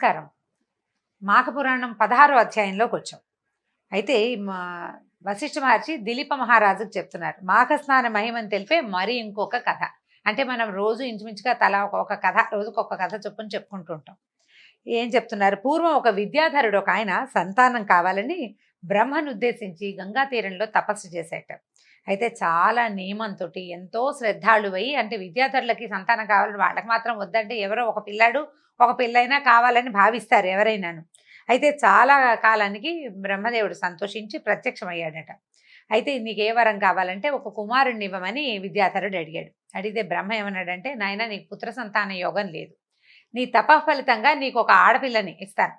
నమస్కారం. మాఘపురాణం 16వ అధ్యాయంలోకి వచ్చాం. అయితే మా వశిష్ఠ మహర్షి దిలీప మహారాజుకు చెప్తున్నారు. మాఘస్నాన మహిమని తెలిపే మరి ఇంకొక కథ. అంటే మనం రోజు ఇంచుమించుగా తలా ఒక కథ, రోజుకొక కథ చొప్పున చెప్పుకుంటూ ఉంటాం. ఏం చెప్తున్నారు? పూర్వం ఒక విద్యాధరుడు ఒక ఆయన సంతానం కావాలని బ్రహ్మను ఉద్దేశించి గంగా తీరంలో తపస్సు చేసేట. అయితే చాలా నియమంతోటి ఎంతో శ్రద్ధాళువై, అంటే విద్యాధరులకి సంతానం కావాలని వాళ్ళకి మాత్రం వద్దంటే ఎవరో ఒక పిల్లాడు ఒక పిల్లైనా కావాలని భావిస్తారు ఎవరైనాను. అయితే చాలా కాలానికి బ్రహ్మదేవుడు సంతోషించి ప్రత్యక్షమయ్యాడట. అయితే నీకు ఏ వరం కావాలంటే ఒక కుమారుణ్ణి ఇవ్వమని విద్యాధరుడు అడిగాడు. అడిగితే బ్రహ్మ ఏమన్నాడంటే, నాయన నీకు పుత్ర సంతాన యోగం లేదు, నీ తపఫలితంగా నీకు ఒక ఆడపిల్లని ఇస్తాను,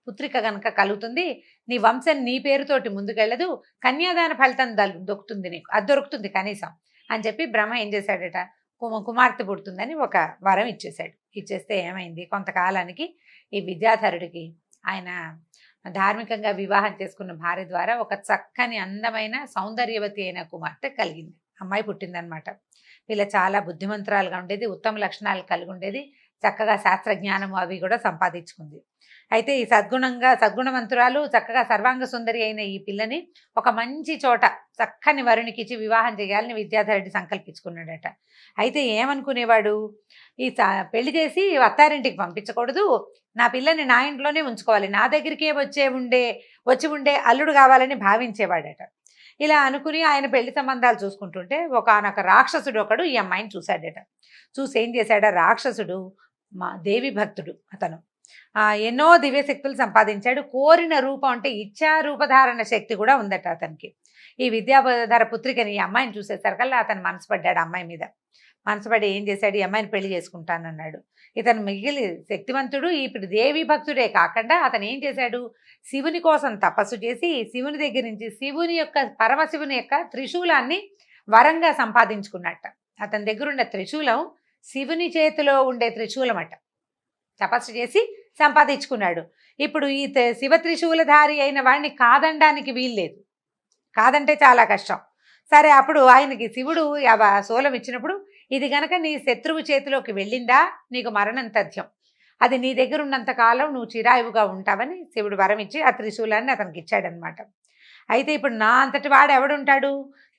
పుత్రిక గనక కలుగుతుంది, నీ వంశం నీ పేరుతోటి ముందుకెళ్ళదు, కన్యాదాన ఫలితం దొరుకుతుంది, నీకు అది దొరుకుతుంది కనీసం అని చెప్పి బ్రహ్మ ఏం చేశాడట, కుమార్తె పుడుతుందని ఒక వరం ఇచ్చేశాడు. ఇచ్చేస్తే ఏమైంది, కొంతకాలానికి ఈ విద్యాధరుడికి ఆయన ధార్మికంగా వివాహం చేసుకున్న భార్య ద్వారా ఒక చక్కని అందమైన సౌందర్యవతి అయిన కుమార్తె కలిగింది, అమ్మాయి పుట్టిందనమాట. వీళ్ళ చాలా బుద్ధిమంతురాలుగా ఉండేది, ఉత్తమ లక్షణాలు కలిగి ఉండేది, చక్కగా శాస్త్రజ్ఞానము అవి కూడా సంపాదించుకుంది. అయితే ఈ సద్గుణవంతురాలు చక్కగా సర్వాంగ సుందరి అయిన ఈ పిల్లని ఒక మంచి చోట చక్కని వరునికి ఇచ్చి వివాహం చేయాలని విద్యాధరుడి సంకల్పించుకున్నాడట. అయితే ఏమనుకునేవాడు, ఈ పెళ్లి చేసి అత్తారింటికి పంపించకూడదు, నా పిల్లని నా ఇంట్లోనే ఉంచుకోవాలి, నా దగ్గరికే వచ్చి ఉండే అల్లుడు కావాలని భావించేవాడట. ఇలా అనుకుని ఆయన పెళ్లి సంబంధాలు చూసుకుంటుంటే ఒకానొక రాక్షసుడు ఒకడు ఈ అమ్మాయిని చూశాడట. చూసి ఏం చేశాడ, రాక్షసుడు మా దేవి భక్తుడు అతను, ఎన్నో దివ్యశక్తులు సంపాదించాడు. కోరిన రూపం అంటే ఇచ్చా రూపధారణ శక్తి కూడా ఉందట అతనికి. ఈ విద్యాధర పుత్రికని ఈ అమ్మాయిని చూసేసరికల్లా అతను మనసు పడ్డాడు అమ్మాయి మీద. మనసుపడి ఏం చేశాడు, ఈ అమ్మాయిని పెళ్లి చేసుకుంటానన్నాడు. ఇతను మిగిలి శక్తివంతుడు, ఇప్పుడు దేవి భక్తుడే కాకుండా అతను ఏం చేశాడు, శివుని కోసం తపస్సు చేసి శివుని దగ్గర నుంచి పరమశివుని యొక్క త్రిశూలాన్ని వరంగా సంపాదించుకున్నట్ట. అతని దగ్గర ఉన్న త్రిశూలం శివుని చేతిలో ఉండే త్రిశూలం అట, తపస్సు చేసి సంపాదించుకున్నాడు. ఇప్పుడు ఈ శివ త్రిశూలధారి అయిన వాడిని కాదనడానికి వీల్లేదు, కాదంటే చాలా కష్టం. సరే, అప్పుడు ఆయనకి శివుడు శూలం ఇచ్చినప్పుడు, ఇది గనక నీ శత్రువు చేతిలోకి వెళ్ళిందా నీకు మరణం తథ్యం, అది నీ దగ్గర ఉన్నంత కాలం నువ్వు చిరాయువుగా ఉంటావని శివుడు వరం ఇచ్చి ఆ త్రిశూలాన్ని అతనికి ఇచ్చాడనమాట. అయితే ఇప్పుడు నా అంతటి వాడు ఎవడుంటాడు,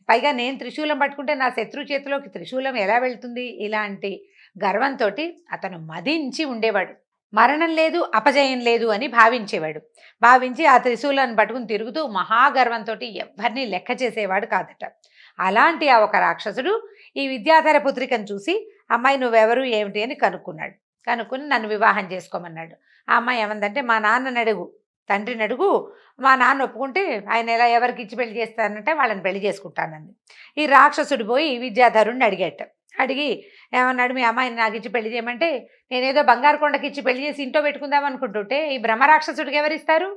పైగా నేను త్రిశూలం పట్టుకుంటే నా శత్రువు చేతిలోకి త్రిశూలం ఎలా వెళ్తుంది, ఇలాంటి గర్వంతో అతను మదించి ఉండేవాడు. మరణం లేదు అపజయం లేదు అని భావించి ఆ త్రిశూలాన్ని పట్టుకుని తిరుగుతూ మహాగర్వంతో ఎవరిని లెక్క చేసేవాడు కాదట. అలాంటి ఆ ఒక రాక్షసుడు ఈ విద్యాధర పుత్రికను చూసి, అమ్మాయి నువ్వెవరు ఏమిటి అని కనుక్కుని నన్ను వివాహం చేసుకోమన్నాడు. ఆ అమ్మాయి ఏమందంటే, మా నాన్నని అడుగు, తండ్రిని అడుగు, మా నాన్న ఒప్పుకుంటే ఆయన ఎవరికి ఇచ్చి పెళ్లి చేస్తానంటే వాళ్ళని పెళ్లి చేసుకుంటానంది. ఈ రాక్షసుడు పోయి విద్యాధరుణ్ణి అడిగి ఏమన్నాడు, మీ అమ్మాయిని నాకు ఇచ్చి పెళ్లి చేయమంటే నేనేదో బంగారు కొండకి ఇచ్చి పెళ్లి చేసి ఇంట్లో పెట్టుకుందాం అనుకుంటుంటే ఈ బ్రహ్మరాక్షసుడికి ఎవరిస్తారు,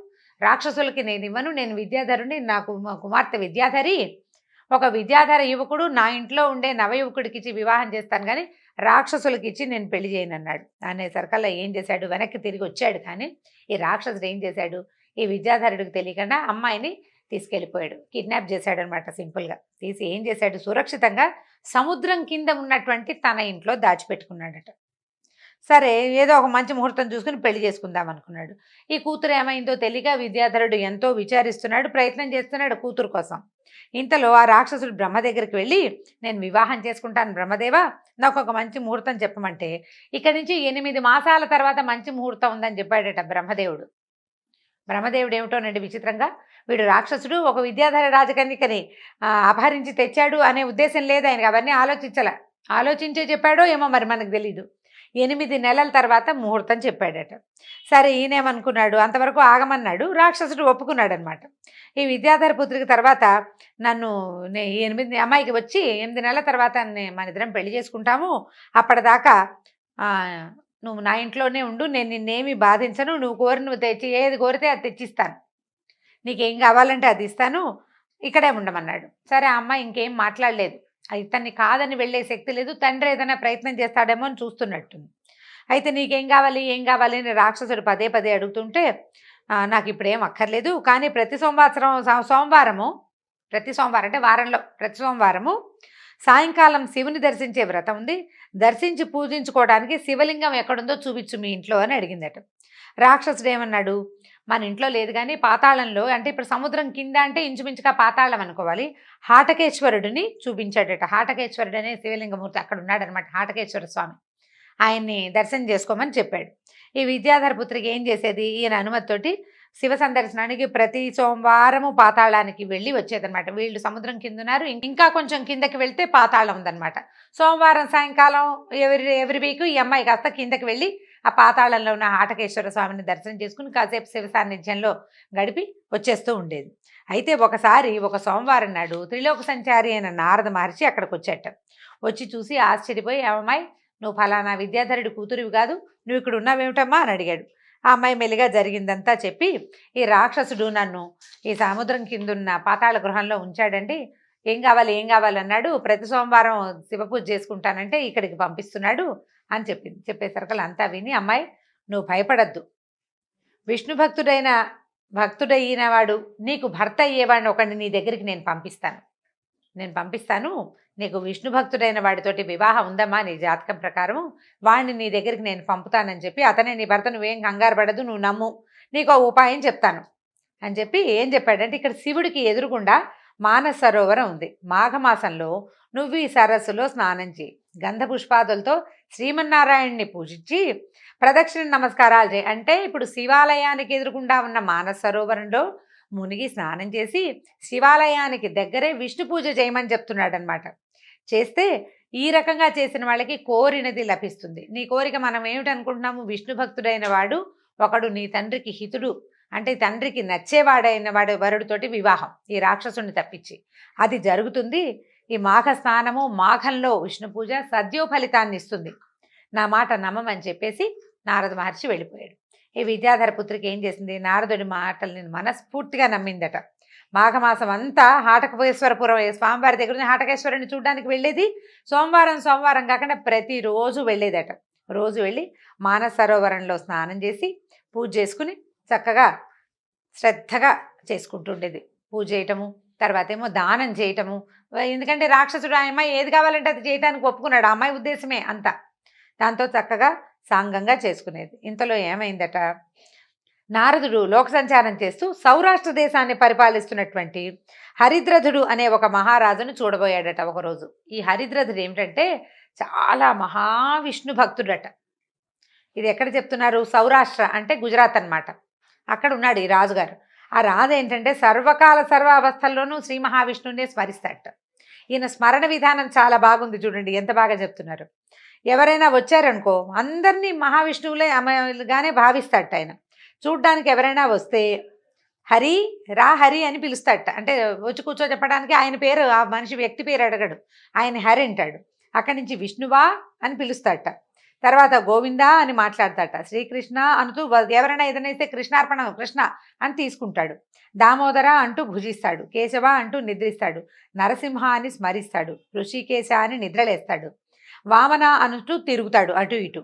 రాక్షసులకి నేను ఇవ్వను, నేను విద్యాధరుని, నాకు కుమార్తె విద్యాధరి, ఒక విద్యాధర యువకుడు నా ఇంట్లో ఉండే నవయువకుడికి ఇచ్చి వివాహం చేస్తాను కానీ రాక్షసులకి ఇచ్చి నేను పెళ్లి చేయను అన్నాడు. అనేసరికల్లా ఏం చేశాడు, వెనక్కి తిరిగి వచ్చాడు. కానీ ఈ రాక్షసుడు ఏం చేశాడు, ఈ విద్యాధరుడికి తెలియకుండా అమ్మాయిని తీసుకెళ్ళిపోయాడు, కిడ్నాప్ చేశాడు అనమాట. సింపుల్గా తీసి ఏం చేశాడు, సురక్షితంగా సముద్రం కింద ఉన్నటువంటి తన ఇంట్లో దాచిపెట్టుకున్నాడట. సరే, ఏదో ఒక మంచి ముహూర్తం చూసుకుని పెళ్లి చేసుకుందాం అనుకున్నాడు. ఈ కూతురు ఏమైందో తెలియక విద్యాధరుడు ఎంతో విచారిస్తున్నాడు, ప్రయత్నం చేస్తున్నాడు కూతురు కోసం. ఇంతలో ఆ రాక్షసుడు బ్రహ్మ దగ్గరికి వెళ్ళి, నేను వివాహం చేసుకుంటాను బ్రహ్మదేవా, నాకు ఒక మంచి ముహూర్తం చెప్పమంటే ఇక్కడి నుంచి 8 మాసాల తర్వాత మంచి ముహూర్తం ఉందని చెప్పాడట బ్రహ్మదేవుడు. బ్రహ్మదేవుడు ఏమిటోనండి విచిత్రంగా, వీడు రాక్షసుడు ఒక విద్యాధర రాజకన్యకని అపహరించి తెచ్చాడు అనే ఉద్దేశం లేదు ఆయనకి, అవన్నీ ఆలోచించే చెప్పాడో ఏమో మరి మనకు తెలీదు. 8 నెలల తర్వాత ముహూర్తం చెప్పాడట. సరే, ఈయనేమనుకున్నాడు, అంతవరకు ఆగమన్నాడు. రాక్షసుడు ఒప్పుకున్నాడు అనమాట. ఈ విద్యాధర పుత్రిక తర్వాత నన్ను అమ్మాయికి వచ్చి 8 నెలల తర్వాత మన ఇద్దరం పెళ్లి చేసుకుంటాము, అప్పటిదాకా నువ్వు నా ఇంట్లోనే ఉండు, నేను నిన్నేమి బాధించను, నువ్వు తెచ్చి ఏది కోరితే అది తెచ్చిస్తాను, నీకేం కావాలంటే అది ఇస్తాను, ఇక్కడే ఉండమన్నాడు. సరే, ఆ అమ్మాయి ఇంకేం మాట్లాడలేదు, ఇతన్ని కాదని వెళ్ళే శక్తి లేదు, తండ్రి ఏదైనా ప్రయత్నం చేస్తాడేమో అని చూస్తున్నట్టుంది. అయితే నీకేం కావాలి అని రాక్షసుడు పదే అడుగుతుంటే, నాకు ఇప్పుడేం అక్కర్లేదు, కానీ ప్రతి సోమవారం అంటే వారంలో ప్రతి సోమవారము సాయంకాలం శివుని దర్శించే వ్రతం ఉంది, దర్శించి పూజించుకోవడానికి శివలింగం ఎక్కడుందో చూపించు మీ ఇంట్లో అని అడిగిందట. రాక్షసుడు ఏమన్నాడు, మన ఇంట్లో లేదు కానీ పాతాళంలో, అంటే ఇప్పుడు సముద్రం కింద అంటే ఇంచుమించుగా పాతాళం అనుకోవాలి, హాటకేశ్వరుడిని చూపించాడట. హాటకేశ్వరుడు అనే శివలింగమూర్తి అక్కడ ఉన్నాడనమాట, హాటకేశ్వర స్వామి. ఆయన్ని దర్శనం చేసుకోమని చెప్పాడు. ఈ విద్యాధర పుత్రికి ఏం చేసేది, ఈయన అనుమతితోటి శివ సందర్శనానికి ప్రతి సోమవారము పాతాళానికి వెళ్ళి వచ్చేదనమాట. వీళ్ళు సముద్రం కింద ఉన్నారు, ఇంకా కొంచెం కిందకి వెళ్తే పాతాళం ఉందనమాట. సోమవారం సాయంకాలం ఎవరి వీక్ ఈ అమ్మాయి కాస్త కిందకి వెళ్ళి ఆ పాతాళంలో ఉన్న హాటకేశ్వర స్వామిని దర్శనం చేసుకుని కాసేపు శివ సాన్నిధ్యంలో గడిపి వచ్చేస్తూ ఉండేది. అయితే ఒకసారి ఒక సోమవారం నాడు త్రిలోక సంచారి అయిన నారద మహర్షి అక్కడికి వచ్చేట. వచ్చి చూసి ఆశ్చర్యపోయి, అమ్మాయి నువ్వు ఫలానా విద్యాధరుడి కూతురివి కాదు, నువ్వు ఇక్కడ ఉన్నావేమిటమ్మా అని అడిగాడు. ఆ అమ్మాయి మెల్లిగా జరిగిందంతా చెప్పి, ఈ రాక్షసుడు నన్ను ఈ సముద్రం కిందున్న పాతాళ గృహంలో ఉంచాడండి, ఏం కావాలి అన్నాడు. ప్రతి సోమవారం శివపూజ చేసుకుంటానంటే ఇక్కడికి పంపిస్తున్నాడు అని చెప్పింది. చెప్పేసరికి అంతా విని, అమ్మాయి నువ్వు భయపడద్దు, విష్ణు భక్తుడైన వాడు నీకు భర్త అయ్యేవాడిని ఒకడిని నీ దగ్గరికి నేను పంపిస్తాను, నీకు విష్ణు భక్తుడైన వాడితోటి వివాహం ఉందమ్మా నీ జాతకం ప్రకారం, వాడిని నీ దగ్గరికి నేను పంపుతానని చెప్పి, అతనే నీ భర్త, నువ్వేం కంగారు పడదు, నువ్వు నమ్ము, నీకు ఉపాయం చెప్తాను అని చెప్పి ఏం చెప్పాడంటే, ఇక్కడ శివుడికి ఎదురుగుండా మానస సరోవరం ఉంది. మాఘమాసంలో నువ్వు ఈ సరస్సులో స్నానం చేయి, గంధ పుష్పాదులతో శ్రీమన్నారాయణ్ణి పూజించి ప్రదక్షిణ నమస్కారాలు చేయి. అంటే ఇప్పుడు శివాలయానికి ఎదురుగుండా ఉన్న మానస సరోవరంలో మునిగి స్నానం చేసి శివాలయానికి దగ్గరే విష్ణు పూజ చేయమని చెప్తున్నాడు అనమాట. చేస్తే ఈ రకంగా చేసిన వాళ్ళకి కోరినది లభిస్తుంది. నీ కోరిక మనం ఏమిటనుకుంటున్నాము, విష్ణు భక్తుడైన వాడు ఒకడు నీ తండ్రికి హితుడు, అంటే తండ్రికి నచ్చేవాడైన వాడు వరుడితోటి వివాహం, ఈ రాక్షసుని తప్పించి అది జరుగుతుంది. ఈ మాఘ స్నానము, మాఘంలో విష్ణు పూజ సద్యో ఫలితాన్ని ఇస్తుంది, నా మాట నమ్మమని చెప్పేసి నారద మహర్షి వెళ్ళిపోయాడు. ఈ విద్యాధర పుత్రికి ఏం చేసింది, నారదుడి మాటల్ని మనస్ఫూర్తిగా నమ్మిందట. మాఘమాసం అంతా హాటకేశ్వరపురం స్వామివారి దగ్గర నుంచి హాటకేశ్వరుని చూడడానికి వెళ్ళేది. సోమవారం కాకుండా ప్రతిరోజు వెళ్ళేదట. రోజు వెళ్ళి మానస సరోవరంలో స్నానం చేసి పూజ చేసుకుని చక్కగా శ్రద్ధగా చేసుకుంటుండేది. పూజ చేయటము, తర్వాత ఏమో దానం చేయటము. ఎందుకంటే రాక్షసుడు ఆ అమ్మాయి ఏది కావాలంటే అది చేయడానికి ఒప్పుకున్నాడు, ఆ అమ్మాయి ఉద్దేశమే అంతా. దాంతో చక్కగా సాంగంగా చేసుకునేది. ఇంతలో ఏమైందట, నారదుడు లోక సంచారం చేస్తూ సౌరాష్ట్ర దేశాన్ని పరిపాలిస్తున్నటువంటి హరిద్రథుడు అనే ఒక మహారాజును చూడబోయాడట ఒకరోజు. ఈ హరిద్రథుడు ఏమిటంటే చాలా మహావిష్ణు భక్తుడట. ఇది ఎక్కడ చెప్తున్నారు, సౌరాష్ట్ర అంటే గుజరాత్ అన్నమాట. అక్కడ ఉన్నాడు ఈ రాజుగారు. ఆ రాజు ఏంటంటే సర్వకాల సర్వ అవస్థల్లోనూ శ్రీ మహావిష్ణువునే స్మరిస్తాడట. ఈయన స్మరణ విధానం చాలా బాగుంది, చూడండి ఎంత బాగా చెప్తున్నారు. ఎవరైనా వచ్చారనుకో అందరినీ మహావిష్ణువులే అమ్మగానే భావిస్తాడట ఆయన. చూడ్డానికి ఎవరైనా వస్తే హరి రా హరి అని పిలుస్తాడట. అంటే వచ్చి కూర్చో చెప్పడానికి ఆయన పేరు, ఆ మనిషి వ్యక్తి పేరు అడగడు, ఆయన హరి అంటాడు. అక్కడి నుంచి విష్ణువా అని పిలుస్తాడట. తర్వాత గోవిందా అని మాట్లాడతాడట. శ్రీకృష్ణ అంటూ ఎవరైనా ఏదైనా కృష్ణార్పణ కృష్ణ అని తీసుకుంటాడు. దామోదర అంటూ భుజిస్తాడు. కేశవ అంటూ నిద్రిస్తాడు. నరసింహ అని స్మరిస్తాడు. ఋషికేశ అని నిద్రలేస్తాడు. వామన అంటూ తిరుగుతాడు అటు ఇటు.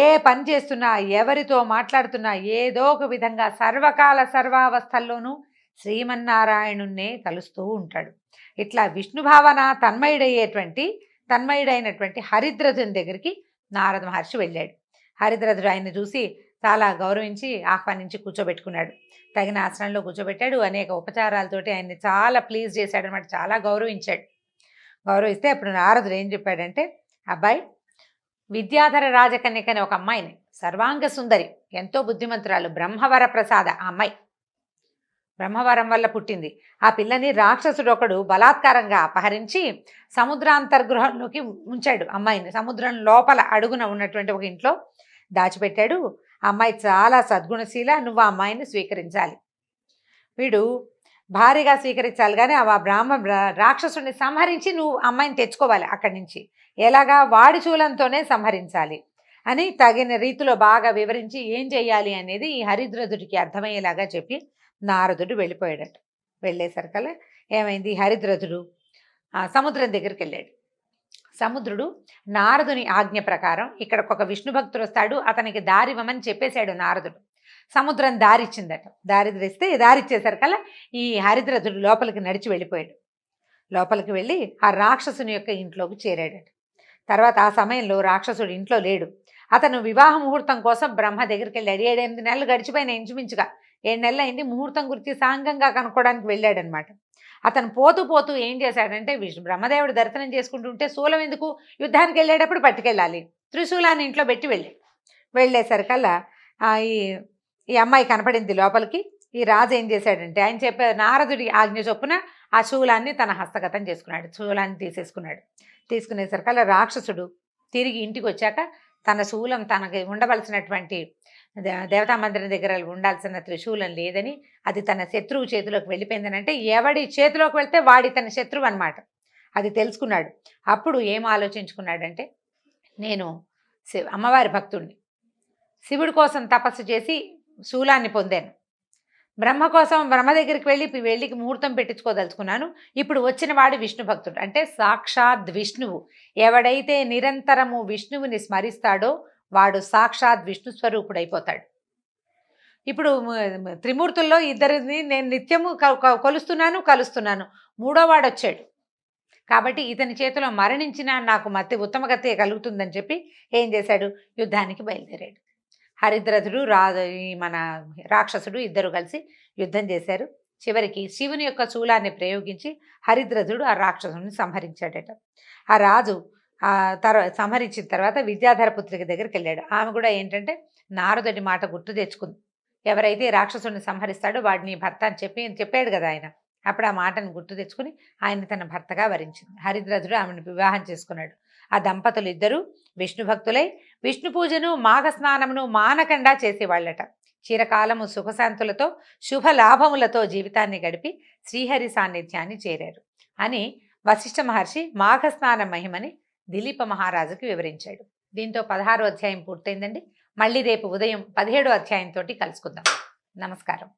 ఏ పని చేస్తున్నా, ఎవరితో మాట్లాడుతున్నా ఏదో ఒక విధంగా సర్వకాల సర్వావస్థల్లోనూ శ్రీమన్నారాయణున్నే తలుస్తూ ఉంటాడు. ఇట్లా విష్ణు భావన తన్మయుడైనటువంటి హరిద్రథుని దగ్గరికి నారద మహర్షి వెళ్ళాడు. హరిద్రథుడు ఆయన్ని చూసి చాలా గౌరవించి ఆహ్వానించి కూర్చోబెట్టుకున్నాడు. తగిన ఆసనంలో కూర్చోబెట్టాడు. అనేక ఉపచారాలతోటి ఆయన్ని చాలా ప్లీజ్ చేశాడు అనమాట, చాలా గౌరవించాడు. గౌరవిస్తే అప్పుడు నారదుడు ఏం చెప్పాడంటే, అబ్బాయి విద్యాధర రాజకన్యకని ఒక అమ్మాయిని, సర్వాంగ సుందరి, ఎంతో బుద్ధిమంతురాలు, బ్రహ్మవర ప్రసాద ఆ అమ్మాయి, బ్రహ్మవరం వల్ల పుట్టింది. ఆ పిల్లని రాక్షసుడు ఒకడు బలాత్కారంగా అపహరించి సముద్రాంతర్గృహంలోకి ఉంచాడు. అమ్మాయిని సముద్రం లోపల అడుగున ఉన్నటువంటి ఒక ఇంట్లో దాచిపెట్టాడు. అమ్మాయి చాలా సద్గుణశీల, నువ్వు ఆ అమ్మాయిని స్వీకరించాలి. వీడు భారీగా స్వీకరించాలి కానీ ఆ రాక్షసుడిని సంహరించి నువ్వు అమ్మాయిని తెచ్చుకోవాలి అక్కడి నుంచి. ఎలాగా, వాడి చూలంతోనే సంహరించాలి అని తగిన రీతిలో బాగా వివరించి ఏం చేయాలి అనేది ఈ హరిద్రథుడికి అర్థమయ్యేలాగా చెప్పి నారదుడు వెళ్ళిపోయాడట. వెళ్ళేసరికల్లా ఏమైంది, హరిద్రథుడు సముద్రం దగ్గరికి వెళ్ళాడు. సముద్రుడు నారదుని ఆజ్ఞ ప్రకారం ఇక్కడికి ఒక విష్ణు భక్తుడు వస్తాడు, అతనికి దారివ్వమని చెప్పేశాడు నారదుడు. సముద్రం దారిచ్చిందట. దారిచ్చేసరికల్లా ఈ హరిద్రథుడు లోపలికి నడిచి వెళ్ళిపోయాడు. లోపలికి వెళ్ళి ఆ రాక్షసుని యొక్క ఇంట్లోకి చేరాడట. తర్వాత ఆ సమయంలో రాక్షసుడు ఇంట్లో లేడు. అతను వివాహ ముహూర్తం కోసం బ్రహ్మ దగ్గరికి వెళ్ళాడు. 7-8 నెలలు గడిచిపోయిన ఇంచుమించుగా 7 నెలలు అయింది. ముహూర్తం గురించి సాంగంగా కనుక్కోవడానికి వెళ్ళాడనమాట. అతను పోతూ పోతూ ఏం చేశాడంటే బ్రహ్మదేవుడు దర్శనం చేసుకుంటుంటే శూలం ఎందుకు, యుద్ధానికి వెళ్ళేటప్పుడు పట్టుకెళ్ళాలి, త్రిశూలాన్ని ఇంట్లో పెట్టి వెళ్ళేసరికల్లా ఈ ఈ అమ్మాయి కనపడింది లోపలికి. ఈ రాజు ఏం చేశాడంటే ఆయన చెప్పే నారదుడి ఆజ్ఞ చొప్పున ఆ శూలాన్ని తన హస్తగతం చేసుకున్నాడు. శూలాన్ని తీసుకునేసరికల్లా రాక్షసుడు తిరిగి ఇంటికి వచ్చాక తన శూలం తనకి ఉండవలసినటువంటి దేవతా మందిరం దగ్గర ఉండాల్సిన త్రిశూలం లేదని, అది తన శత్రువు చేతిలోకి వెళ్ళిపోయిందని, అంటే ఎవడి చేతిలోకి వెళ్తే వాడి తన శత్రువు అనమాట, అది తెలుసుకున్నాడు. అప్పుడు ఏం ఆలోచించుకున్నాడంటే, నేను అమ్మవారి భక్తుడిని, శివుడి కోసం తపస్సు చేసి శూలాన్ని పొందాను, బ్రహ్మ దగ్గరికి వెళ్ళి ముహూర్తం పెట్టించుకోదలుచుకున్నాను. ఇప్పుడు వచ్చిన వాడు విష్ణు భక్తుడు, అంటే సాక్షాత్ విష్ణువు. ఎవడైతే నిరంతరము విష్ణువుని స్మరిస్తాడో వాడు సాక్షాత్ విష్ణు స్వరూపుడు అయిపోతాడు. ఇప్పుడు త్రిమూర్తుల్లో ఇద్దరిని నేను నిత్యము కలుస్తున్నాను, మూడో వాడు వచ్చాడు. కాబట్టి ఇతని చేతిలో మరణించినా నాకు ఉత్తమ గతి కలుగుతుందని చెప్పి ఏం చేశాడు, యుద్ధానికి బయలుదేరాడు. హరిద్రథుడు మన రాక్షసుడు ఇద్దరు కలిసి యుద్ధం చేశారు. చివరికి శివుని యొక్క శూలాన్ని ప్రయోగించి హరిద్రథుడు ఆ రాక్షసుని సంహరించాడట. ఆ రాజు సంహరించిన తర్వాత విద్యాధర పుత్రిక దగ్గరికి వెళ్ళాడు. ఆమె కూడా ఏంటంటే నారదుడి మాట గుర్తు తెచ్చుకుంది. ఎవరైతే రాక్షసుని సంహరిస్తాడో వాడిని భర్త అని చెప్పాడు కదా ఆయన. అప్పుడు ఆ మాటను గుర్తు తెచ్చుకుని ఆయన తన భర్తగా వరించింది. హరిద్రథుడు ఆమెను వివాహం చేసుకున్నాడు. ఆ దంపతులు ఇద్దరూ విష్ణు భక్తులై విష్ణు పూజను మాఘ స్నానమును మానకుండా చేసేవాళ్ళట. చిరకాలము సుఖశాంతులతో శుభలాభములతో జీవితాన్ని గడిపి శ్రీహరి సాన్నిధ్యాన్ని చేరారు అని వశిష్ఠ మహర్షి మాఘస్నాన మహిమని దిలీప మహారాజుకి వివరించాడు. దీంతో 16వ అధ్యాయం పూర్తయిందండి. మళ్ళీ రేపు ఉదయం 17వ అధ్యాయంతో కలుసుకుందాం. నమస్కారం.